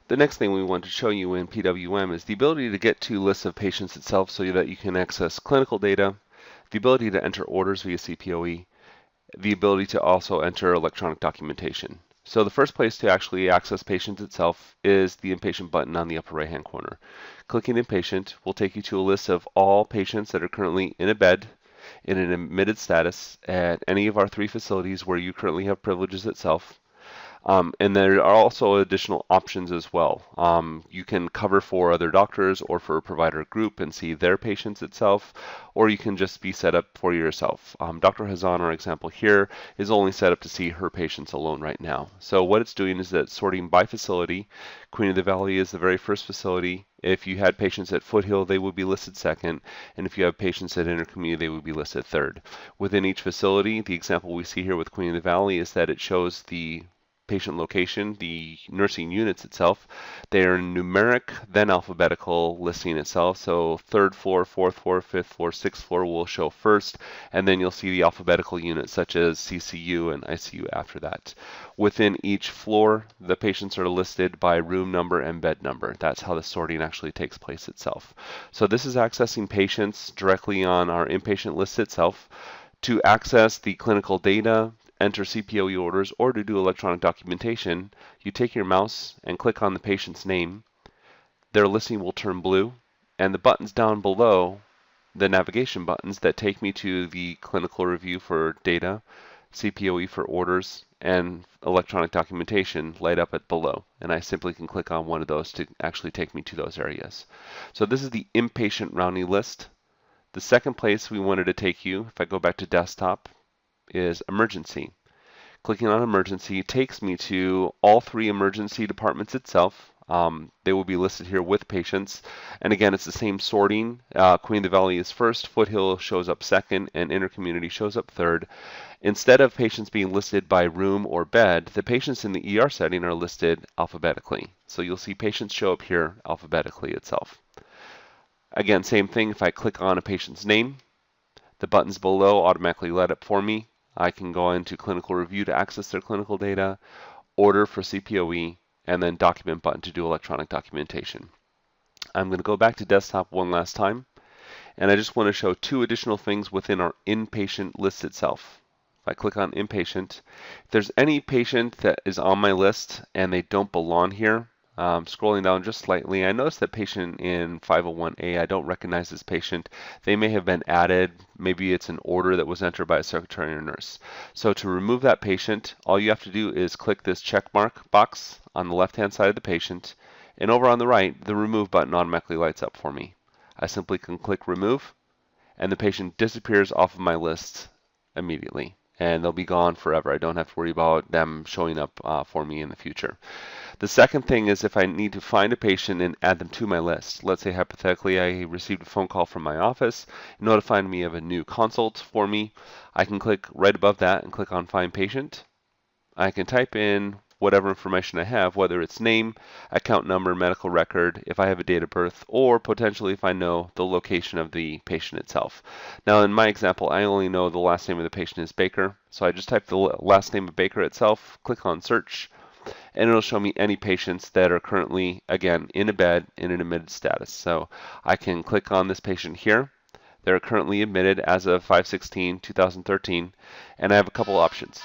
The next thing we want to show you in PWM is the ability to get to lists of patients itself so that you can access clinical data, the ability to enter orders via CPOE, the ability to also enter electronic documentation. So the first place to actually access patients itself is the Inpatient button on the upper right-hand corner. Clicking Inpatient will take you to a list of all patients that are currently in a bed in an admitted status at any of our 3 facilities where you currently have privileges itself. And there are also additional options as well. You can cover for other doctors or for a provider group and see their patients itself, or you can just be set up for yourself. Dr. Hazan, our example here, is only set up to see her patients alone right now. So what it's doing is that it's sorting by facility. Queen of the Valley is the very first facility. If you had patients at Foothill, they would be listed second, and if you have patients at Intercommunity, they would be listed third. Within each facility, the example we see here with Queen of the Valley is that it shows the patient location, the nursing units itself. They are numeric, then alphabetical listing itself. So third floor, fourth floor, fifth floor, sixth floor will show first, and then you'll see the alphabetical units such as CCU and ICU after that. Within each floor, the patients are listed by room number and bed number. That's how the sorting actually takes place itself. So this is accessing patients directly on our inpatient list itself. To access the clinical data, enter CPOE orders, or to do electronic documentation, you take your mouse and click on the patient's name. Their listing will turn blue, and the buttons down below, the navigation buttons that take me to the clinical review for data, CPOE for orders, and electronic documentation light up at below. And I simply can click on one of those to actually take me to those areas. So this is the inpatient rounding list. The second place we wanted to take you, if I go back to desktop, is emergency. Clicking on emergency takes me to all 3 emergency departments itself. They will be listed here with patients. And again, it's the same sorting. Queen of the Valley is first, Foothill shows up second, and Intercommunity shows up third. Instead of patients being listed by room or bed, the patients in the ER setting are listed alphabetically. So you'll see patients show up here alphabetically itself. Again, same thing. If I click on a patient's name, the buttons below automatically light up for me. I can go into clinical review to access their clinical data, order for CPOE, and then document button to do electronic documentation. I'm going to go back to desktop one last time, and I just want to show 2 additional things within our inpatient list itself. If I click on inpatient, if there's any patient that is on my list and they don't belong here, scrolling down just slightly, I noticed that patient in 501A, I don't recognize this patient. They may have been added. Maybe it's an order that was entered by a secretary or nurse. So to remove that patient, all you have to do is click this check mark box on the left-hand side of the patient, and over on the right, the remove button automatically lights up for me. I simply can click remove, and the patient disappears off of my list immediately, and they'll be gone forever. I don't have to worry about them showing up for me in the future. The second thing is if I need to find a patient and add them to my list. Let's say hypothetically I received a phone call from my office notifying me of a new consult for me. I can click right above that and click on Find Patient. I can type in whatever information I have, whether it's name, account number, medical record, if I have a date of birth, or potentially if I know the location of the patient itself. Now in my example, I only know the last name of the patient is Baker, so I just type the last name of Baker itself, click on search, and it'll show me any patients that are currently, again, in a bed in an admitted status. So I can click on this patient here. They're currently admitted as of 5/16/2013, and I have a couple options.